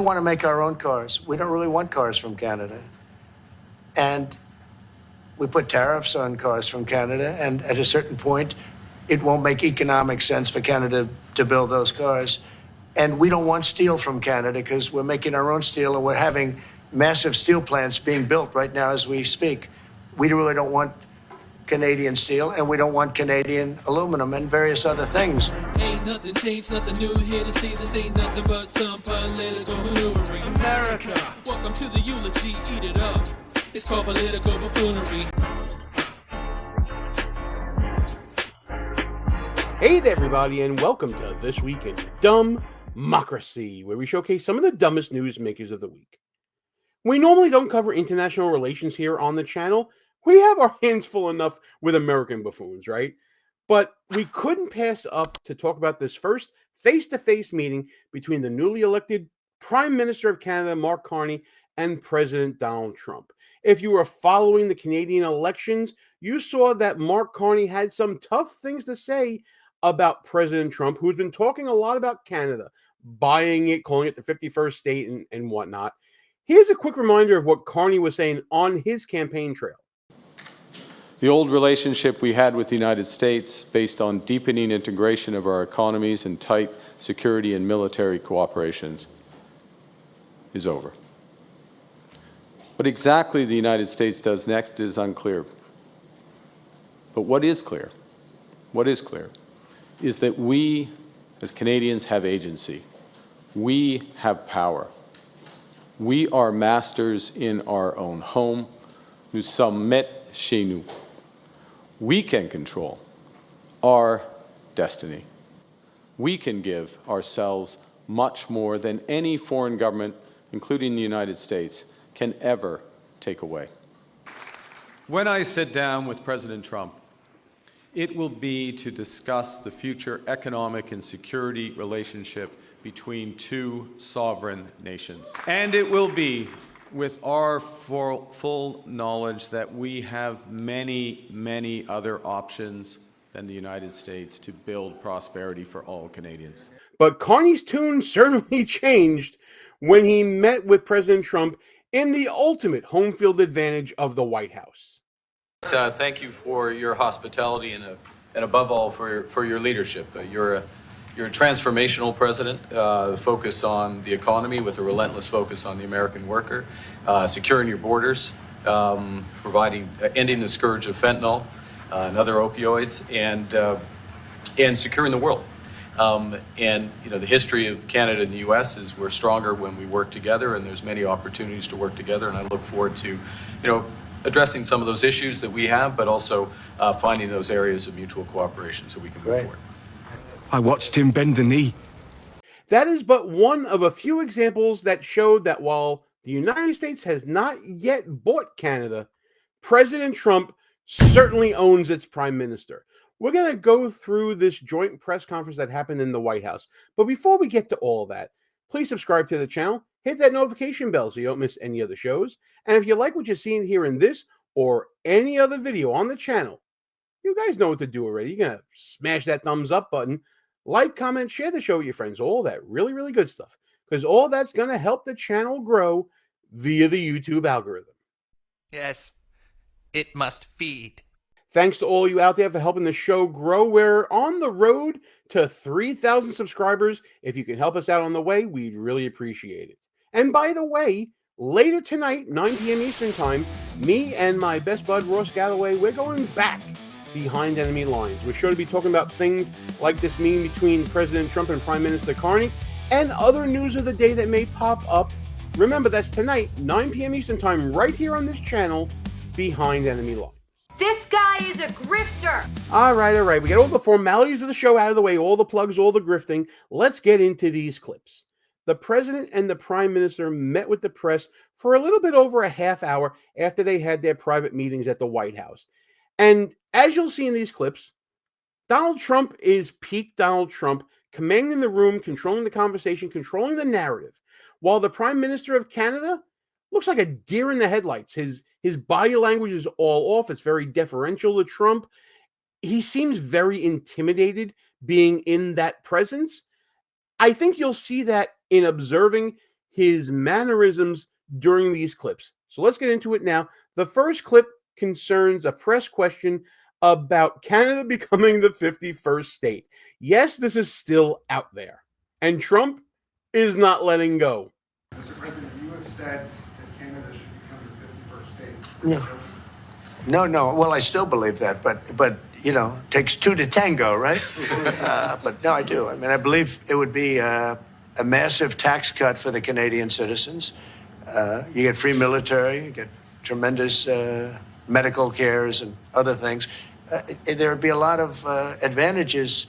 want to make our own cars. We don't really want cars from Canada. And we put tariffs on cars from Canada, and at a certain point, it won't make economic sense for Canada to build those cars. And we don't want steel from Canada because we're making our own steel, and we're having massive steel plants being built right now as we speak. We really don't want Canadian steel, and we don't want Canadian aluminum and various other things. Ain't nothing changed, nothing new here to see. This ain't nothing but some political maneuvering. America. Welcome to the eulogy, eat it up. It's called political buffoonery. Hey there, everybody, and welcome to This Week in DUMBmocracy, where we showcase some of the dumbest news makers of the week. We normally don't cover international relations here on the channel. We have our hands full enough with American buffoons, right? But we couldn't pass up to talk about this first face-to-face meeting between the newly elected Prime Minister of Canada, Mark Carney, and President Donald Trump. If you were following the Canadian elections, you saw that Mark Carney had some tough things to say about President Trump, who's been talking a lot about Canada, buying it, calling it the 51st state and whatnot. Here's a quick reminder of what Carney was saying on his campaign trail. The old relationship we had with the United States, based on deepening integration of our economies and tight security and military cooperations, is over. What exactly the United States does next is unclear. But what is clear is that we, as Canadians, have agency. We have power. We are masters in our own home. Nous sommes maîtres chez nous. We can control our destiny. We can give ourselves much more than any foreign government, including the United States, can ever take away. When I sit down with President Trump, it will be to discuss the future economic and security relationship between two sovereign nations. And it will be with our full knowledge that we have many, many other options than the United States to build prosperity for all Canadians. But Carney's tune certainly changed when he met with President Trump in the ultimate home field advantage of the White House. Thank you for your hospitality and above all for your leadership. You're a transformational president, focus on the economy with a relentless focus on the American worker, securing your borders, ending the scourge of fentanyl and other opioids, and securing the world. And the history of Canada and the U.S. is we're stronger when we work together, and there's many opportunities to work together. And I look forward to, addressing some of those issues that we have, but also finding those areas of mutual cooperation so we can move forward. I watched him bend the knee. That is but one of a few examples that showed that while the United States has not yet bought Canada, President Trump certainly owns its prime minister. We're going to go through this joint press conference that happened in the White House. But before we get to all of that, please subscribe to the channel, hit that notification bell so you don't miss any of the shows. And if you like what you're seeing here in this or any other video on the channel, you guys know what to do already. You're going to smash that thumbs up button, like, comment, share the show with your friends, all that really, really good stuff. Because all that's going to help the channel grow via the YouTube algorithm. Yes, it must feed. Thanks to all you out there for helping the show grow. We're on the road to 3,000 subscribers. If you can help us out on the way, we'd really appreciate it. And by the way, later tonight, 9 p.m. Eastern Time, me and my best bud, Ross Galloway, we're going back behind enemy lines. We're sure to be talking about things like this meeting between President Trump and Prime Minister Carney and other news of the day that may pop up. Remember, that's tonight, 9 p.m. Eastern Time, right here on this channel, Behind Enemy Lines. This guy is a grifter. All right. We got all the formalities of the show out of the way, all the plugs, all the grifting. Let's get into these clips. The president and the prime minister met with the press for a little bit over a half hour after they had their private meetings at the White House. And as you'll see in these clips, Donald Trump is peak Donald Trump, commanding the room, controlling the conversation, controlling the narrative, while the Prime Minister of Canada looks like a deer in the headlights. His body language is all off. It's very deferential to Trump. He seems very intimidated being in that presence. I think you'll see that in observing his mannerisms during these clips. So let's get into it now. The first clip concerns a press question about Canada becoming the 51st state. Yes, this is still out there, and Trump is not letting go. Mr. President, you have said that Canada should become the 51st state. No. Well, I still believe that, but you know, it takes two to tango, right? But no, I do. I mean, I believe it would be a massive tax cut for the Canadian citizens. You get free military, you get tremendous medical cares and other things. There would be a lot of advantages,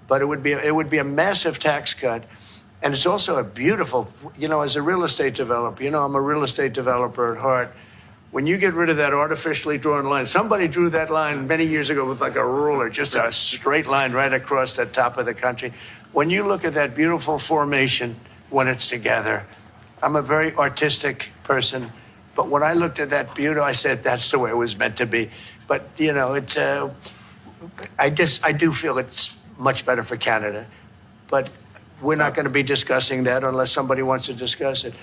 but it would be a massive tax cut. And it's also a beautiful, you know, as a real estate developer, you know, I'm a real estate developer at heart. When you get rid of that artificially drawn line, somebody drew that line many years ago with like a ruler, just a straight line right across the top of the country. When you look at that beautiful formation when it's together, I'm a very artistic person, but when I looked at that beauty, I said, that's the way it was meant to be. But, you know, I do feel it's much better for Canada, but we're not going to be discussing that unless somebody wants to discuss it.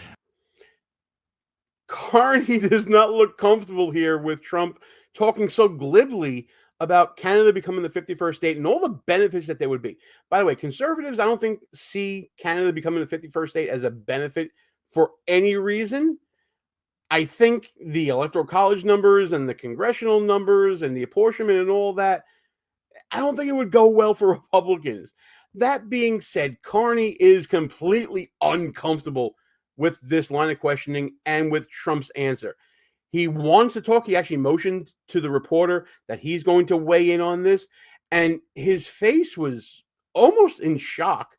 Carney does not look comfortable here with Trump talking so glibly about Canada becoming the 51st state and all the benefits that there would be. By the way, conservatives, I don't think see Canada becoming the 51st state as a benefit for any reason. I think the electoral college numbers and the congressional numbers and the apportionment and all that, I don't think it would go well for Republicans. That being said, Carney is completely uncomfortable with this line of questioning and with Trump's answer. He wants to talk. He actually motioned to the reporter that he's going to weigh in on this. And his face was almost in shock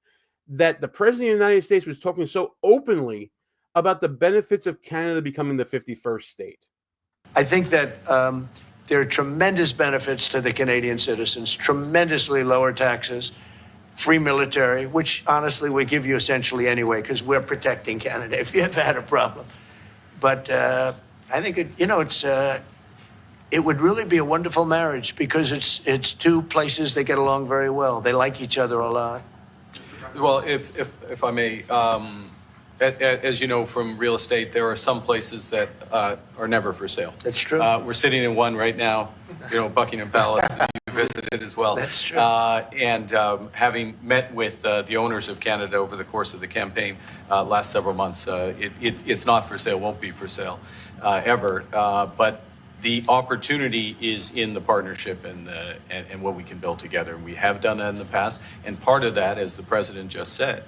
that the president of the United States was talking so openly about the benefits of Canada becoming the 51st state. I think that there are tremendous benefits to the Canadian citizens, tremendously lower taxes, free military, which honestly we give you essentially anyway because we're protecting Canada if you ever had a problem. But I think it would really be a wonderful marriage because it's two places that get along very well. They like each other a lot. Well, if I may, as you know from real estate, there are some places that are never for sale. That's true. We're sitting in one right now, you know, Buckingham Palace. You visited as well. That's true. And having met with the owners of Canada over the course of the campaign last several months, it's not for sale, won't be for sale ever. But the opportunity is in the partnership and what we can build together. And we have done that in the past. And part of that, as the president just said,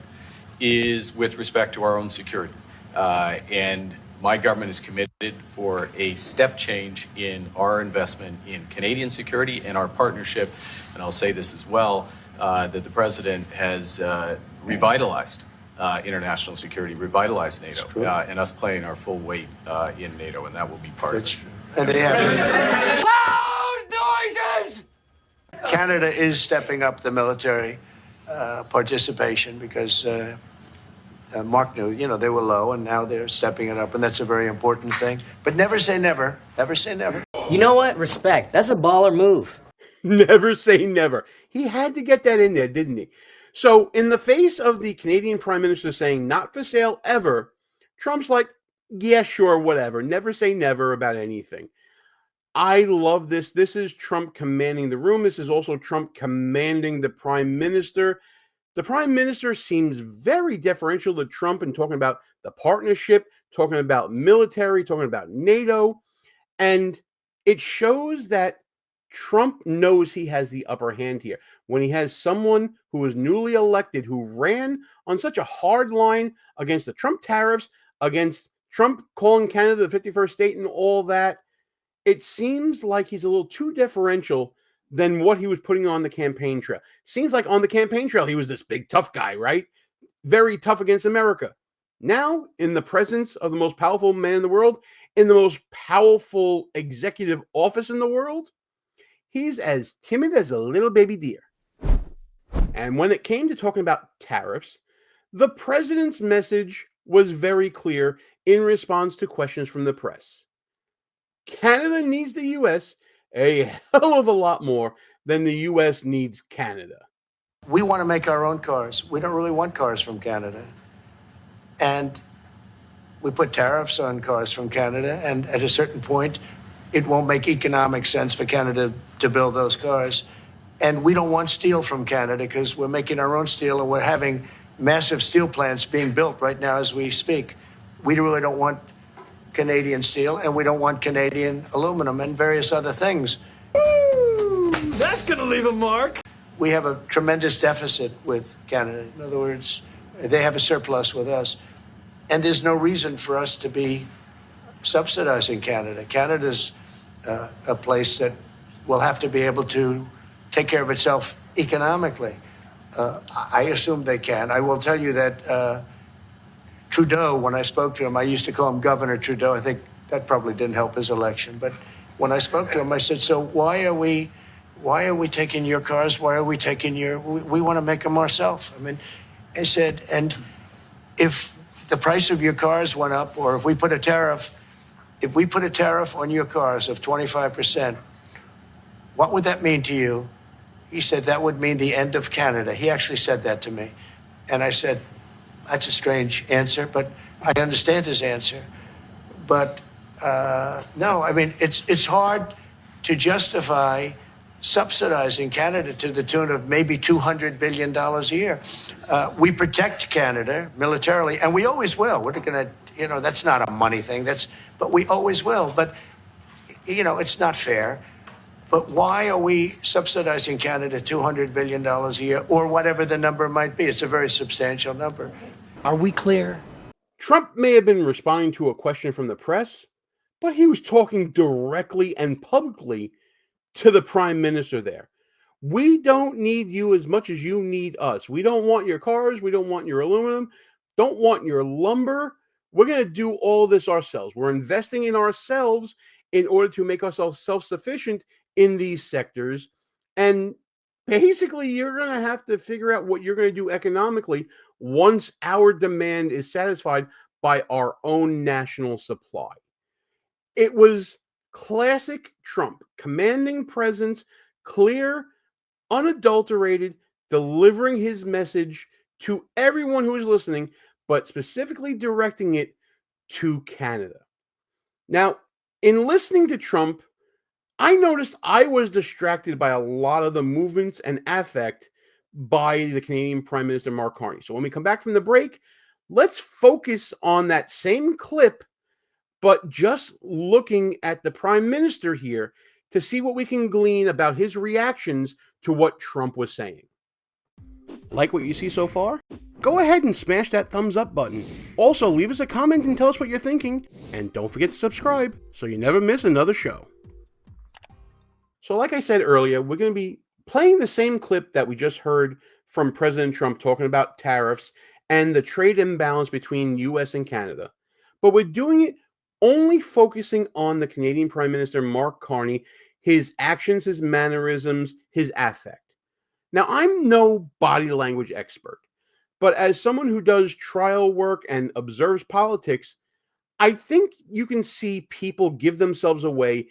is with respect to our own security. And my government is committed for a step change in our investment in Canadian security and our partnership. And I'll say this as well, that the president has revitalized international security, revitalized NATO, and us playing our full weight in NATO, and that will be part of it. That's true. And they have Loud noises! Canada is stepping up the military participation because Mark knew, you know, they were low and now they're stepping it up, and that's a very important thing. But never say never. Never say never. You know what? Respect. That's a baller move. Never say never. He had to get that in there, didn't he? So in the face of the Canadian Prime Minister saying not for sale ever, Trump's like, yeah, sure, whatever. Never say never about anything. I love this. This is Trump commanding the room. This is also Trump commanding the Prime Minister. The Prime Minister seems very deferential to Trump in talking about the partnership, talking about military, talking about NATO. And it shows that Trump knows he has the upper hand here. When he has someone who was newly elected, who ran on such a hard line against the Trump tariffs, against Trump calling Canada the 51st state and all that, it seems like he's a little too deferential than what he was putting on the campaign trail. Seems like on the campaign trail, he was this big tough guy, right? Very tough against America. Now, in the presence of the most powerful man in the world, in the most powerful executive office in the world, he's as timid as a little baby deer. And when it came to talking about tariffs, the president's message was very clear in response to questions from the press. Canada needs the U.S. a hell of a lot more than the U.S. needs Canada. We want to make our own cars. We don't really want cars from Canada. And we put tariffs on cars from Canada, and at a certain point, it won't make economic sense for Canada to build those cars. And we don't want steel from Canada because we're making our own steel, and we're having massive steel plants being built right now as we speak. We really don't want Canadian steel, and we don't want Canadian aluminum and various other things. Ooh, that's going to leave a mark. We have a tremendous deficit with Canada. In other words, they have a surplus with us. And there's no reason for us to be subsidizing Canada. Canada's a place that will have to be able to take care of itself economically. I assume they can. I will tell you that Trudeau, when I spoke to him, I used to call him Governor Trudeau. I think that probably didn't help his election. But when I spoke to him, I said, so why are we taking your cars? Why are we taking we want to make them ourselves. I mean, I said, and if the price of your cars went up, or if we put a tariff on your cars of 25%, what would that mean to you? He said, that would mean the end of Canada. He actually said that to me. And I said, that's a strange answer, but I understand his answer. But no, I mean, it's hard to justify subsidizing Canada to the tune of maybe $200 billion a year. We protect Canada militarily, and we always will. We're going to, that's not a money thing. But we always will. But, it's not fair. But why are we subsidizing Canada $200 billion a year, or whatever the number might be? It's a very substantial number. Are we clear? Trump may have been responding to a question from the press, but he was talking directly and publicly to the prime minister there. We don't need you as much as you need us. We don't want your cars. We don't want your aluminum. Don't want your lumber. We're going to do all this ourselves. We're investing in ourselves in order to make ourselves self-sufficient in these sectors. And basically, you're going to have to figure out what you're going to do economically once our demand is satisfied by our own national supply. It was classic Trump, commanding presence, clear, unadulterated, delivering his message to everyone who is listening, but specifically directing it to Canada. Now, in listening to Trump, I noticed I was distracted by a lot of the movements and affect by the Canadian Prime Minister Mark Carney. So when we come back from the break, let's focus on that same clip, but just looking at the Prime Minister here to see what we can glean about his reactions to what Trump was saying. Like what you see so far? Go ahead and smash that thumbs up button. Also, leave us a comment and tell us what you're thinking. And don't forget to subscribe so you never miss another show. So like I said earlier, we're going to be playing the same clip that we just heard from President Trump talking about tariffs and the trade imbalance between US and Canada. But we're doing it only focusing on the Canadian Prime Minister Mark Carney, his actions, his mannerisms, his affect. Now, I'm no body language expert, but as someone who does trial work and observes politics, I think you can see people give themselves away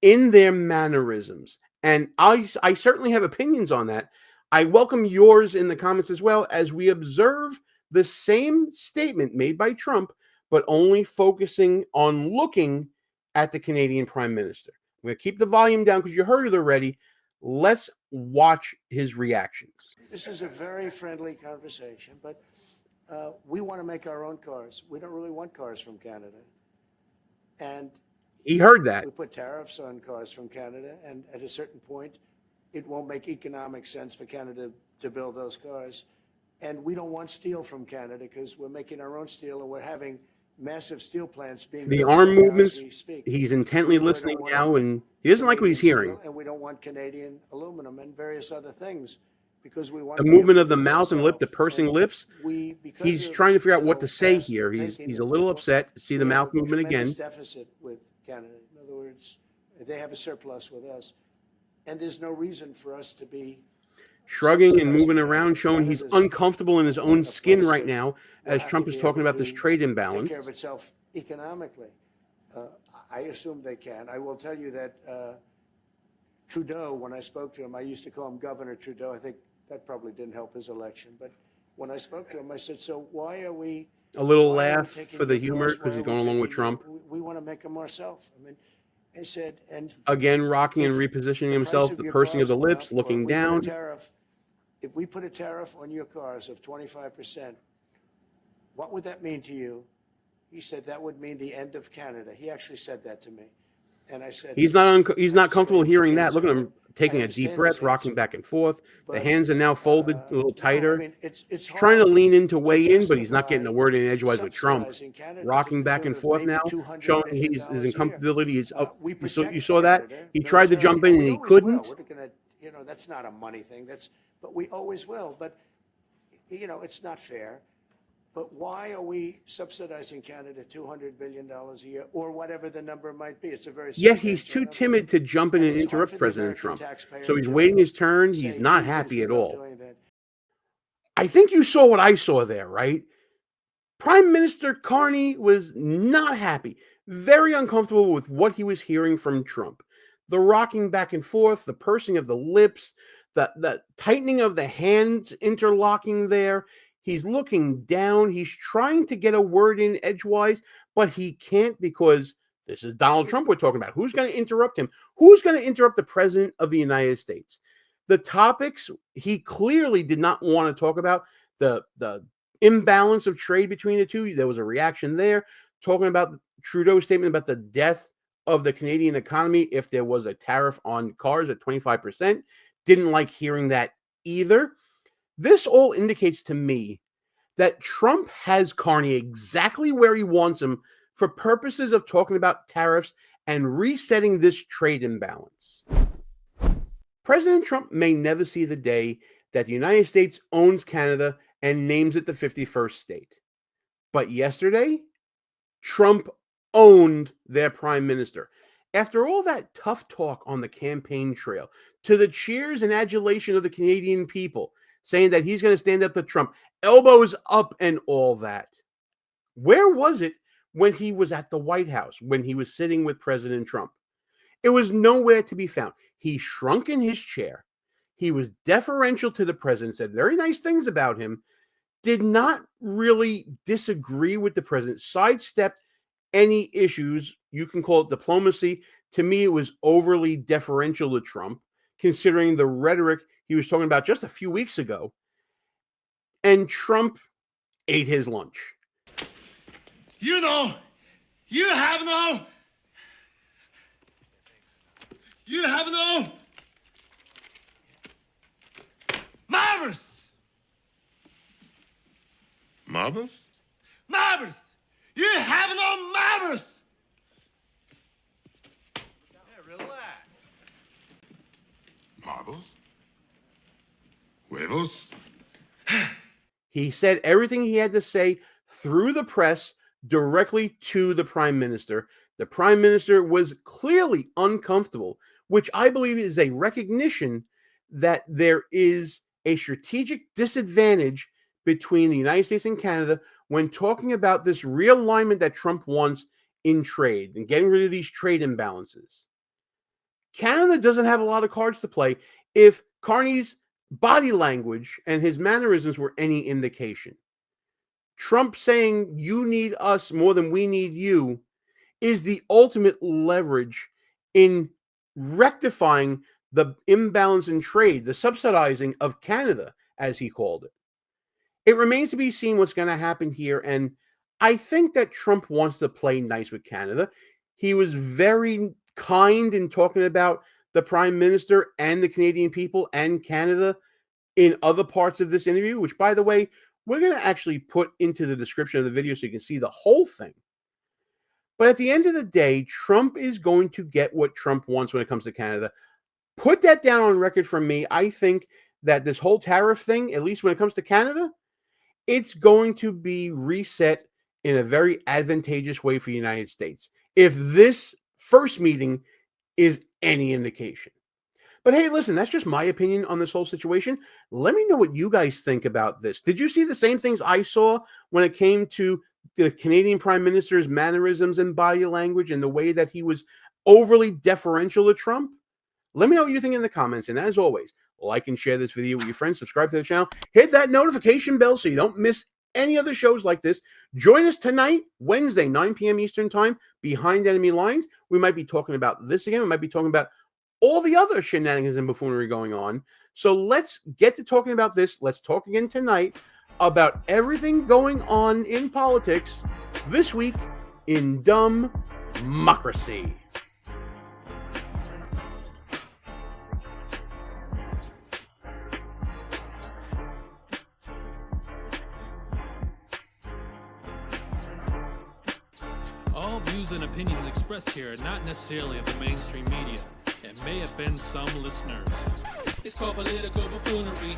in their mannerisms. And I certainly have opinions on that. I welcome yours in the comments as well, as we observe the same statement made by Trump, but only focusing on looking at the Canadian Prime Minister. I'm going to keep the volume down because you heard it already. Let's watch his reactions. This is a very friendly conversation, but we want to make our own cars. We don't really want cars from Canada. And he heard that. We put tariffs on cars from Canada, and at a certain point, it won't make economic sense for Canada to build those cars. And we don't want steel from Canada because we're making our own steel, and we're having massive steel plants being built. The arm movements, he's intently listening now, and he doesn't like what he's hearing. And we don't want Canadian aluminum and various other things because we want the movement of the mouth and lip, the pursing lips. He's trying to figure out what to say here. He's a little upset to see the mouth movement again. Deficit with Canada. In other words, they have a surplus with us, and there's no reason for us to be shrugging and moving around, showing he's uncomfortable in his own skin right now as Trump is talking about this trade imbalance. Take care of itself economically. I assume they can. I will tell you that Trudeau, when I spoke to him, I used to call him Governor Trudeau. I think that probably didn't help his election. But when I spoke to him, I said, so why are we A little Why are we laugh taking for the your humor cars? because Why he's are we going along with taking your- Trump. We want to make them ourselves. I mean, I said, and Again, rocking and if repositioning the price himself, of the your pursing of the cars went lips, up, or looking if we put a down. tariff, if we put a tariff on your cars of 25%, what would that mean to you? He said that would mean the end of Canada. He actually said that to me. And I said, He's not comfortable strange hearing that. answer, Look at him but taking I a deep understand breath, his rocking answer. back and forth. The But, hands are now folded a little no, tighter. I mean, it's He's trying to hard lean in to to weigh in, but he's not justify getting the word in edgewise with Trump. subsidizing Canada to Rocking the back tune and of forth maybe now, $200 showing billion his a year. uncomfortability is up. We You protect saw that? Canada He tried to jump in militarily, and he we always couldn't. will. We're gonna, that's not a money thing. But we always will. But, it's not fair. But why are we subsidizing Canada $200 billion a year, or whatever the number might be? It's a very Yet he's substantial too number. timid to jump in And and it's hard interrupt for the President American Trump. taxpayer So he's to waiting his turn. say, He's not "Gee, happy we at love all. doing that." I think you saw what I saw there, right? Prime Minister Carney was not happy, very uncomfortable with what he was hearing from Trump. The rocking back and forth, the pursing of the lips, the tightening of the hands interlocking there. He's looking down. He's trying to get a word in edgewise, but he can't because this is Donald Trump we're talking about. Who's going to interrupt him? Who's going to interrupt the President of the United States? The topics he clearly did not want to talk about, the imbalance of trade between the two. There was a reaction there, talking about Trudeau's statement about the death of the Canadian economy if there was a tariff on cars at 25%. Didn't like hearing that either. This all indicates to me that Trump has Carney exactly where he wants him for purposes of talking about tariffs and resetting this trade imbalance. President Trump may never see the day that the United States owns Canada and names it the 51st state. But yesterday, Trump owned their prime minister. After all that tough talk on the campaign trail, to the cheers and adulation of the Canadian people, saying that he's going to stand up to Trump, elbows up and all that. Where was it when he was at the White House, when he was sitting with President Trump? It was nowhere to be found. He shrunk in his chair. He was deferential to the president, said very nice things about him, did not really disagree with the president, sidestepped any issues. You can call it diplomacy. To me, it was overly deferential to Trump, considering the rhetoric he was talking about just a few weeks ago. And Trump ate his lunch. You have no marbles. Marbles? Marbles. You have no marbles. Yeah, relax. Marbles? Huevos? He said everything he had to say through the press directly to the prime minister. The prime minister was clearly uncomfortable, which I believe is a recognition that there is a strategic disadvantage between the United States and Canada when talking about this realignment that Trump wants in trade and getting rid of these trade imbalances. Canada doesn't have a lot of cards to play if Carney's body language and his mannerisms were any indication. Trump saying you need us more than we need you is the ultimate leverage in rectifying the imbalance in trade, the subsidizing of Canada, as he called it. It remains to be seen what's going to happen here, and I think that Trump wants to play nice with Canada. He was very kind in talking about the Prime Minister and the Canadian people and Canada in other parts of this interview, which, by the way, we're going to actually put into the description of the video so you can see the whole thing. But at the end of the day, Trump is going to get what Trump wants when it comes to Canada. Put that down on record from me. I think that this whole tariff thing, at least when it comes to Canada, it's going to be reset in a very advantageous way for the United States, if this first meeting is any indication. But hey, listen, that's just my opinion on this whole situation. Let me know what you guys think about this. Did you see the same things I saw when it came to the Canadian Prime Minister's mannerisms and body language and the way that he was overly deferential to Trump? Let me know what you think in the comments. And as always, like and share this video with your friends. Subscribe to the channel. Hit that notification bell so you don't miss any other shows like this, join us tonight, Wednesday, 9 p.m. Eastern Time, Behind Enemy Lines. We might be talking about this again. We might be talking about all the other shenanigans and buffoonery going on. So let's get to talking about this. Let's talk again tonight about everything going on in politics this week in DUMBmocracy. All views and opinions expressed here are not necessarily of the mainstream media and may offend some listeners. It's called political buffoonery.